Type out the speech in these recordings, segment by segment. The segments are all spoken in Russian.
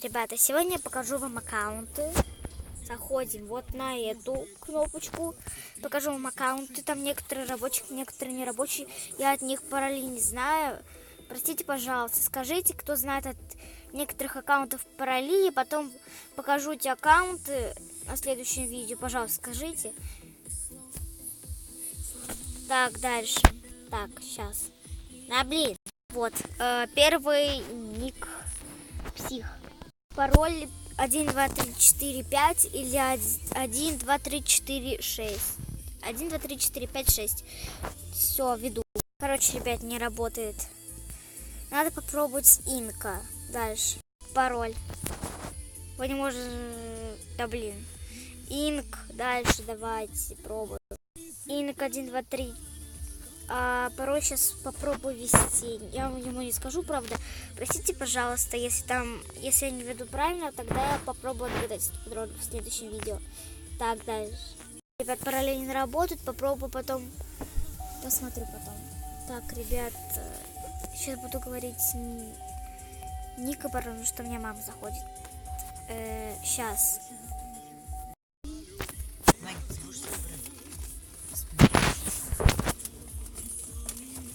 Ребята, сегодня я покажу вам аккаунты. Заходим вот на эту кнопочку. Покажу вам аккаунты. Там некоторые рабочие, некоторые нерабочие. Я от них паролей не знаю. Простите, пожалуйста. Скажите, кто знает от некоторых аккаунтов пароли. И потом покажу эти аккаунты на следующем видео. Пожалуйста, скажите. Так, дальше. Так, сейчас. Блин. Вот. Первый ник псих. Пароль 1, 2, 3, 4, 5 или 1, 2, 3, 4, 6. 1, 2, 3, 4, 5, 6. Все, веду. Короче, ребят, не работает. Надо попробовать инка. Дальше. Пароль. Вы не можете... Да блин. Инк. Дальше давайте пробуем. Инк 1, 2, 3. Пароль сейчас попробую ввести. Я ему не скажу, правда. Простите, пожалуйста, если я не веду правильно, тогда я попробую отгадать подробно в следующем видео. Так, дальше. Ребят, параллельно не работают. Попробую потом. Посмотрю потом. Так, ребят, сейчас буду говорить Ника, потому что у меня мама заходит. Сейчас.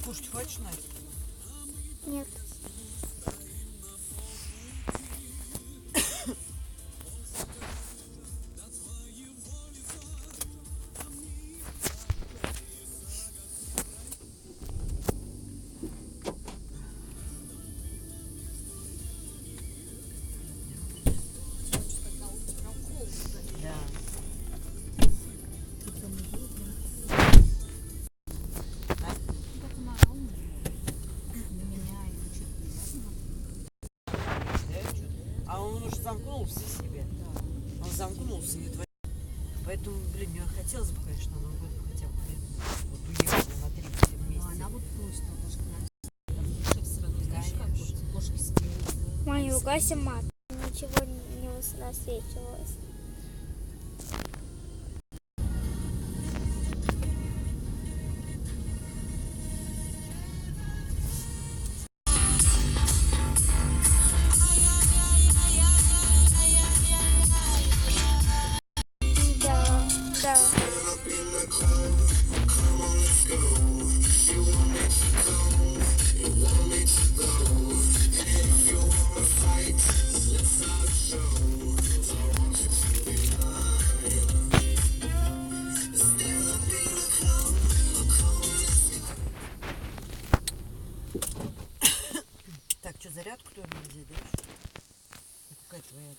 Кушать хочешь, Надь? Нет. А он уже замкнулся себе. Он замкнулся и творит. Поэтому, блин, мне хотелось бы, конечно, Новый год хотя бы вот уехали на 3 месяца. Она вот просто даже знаешь, как вот ложки с Маня, ругайся, мат. Ничего не насвечивалось. Да. Так, что, зарядку тоже нельзя, да? Какая твоя?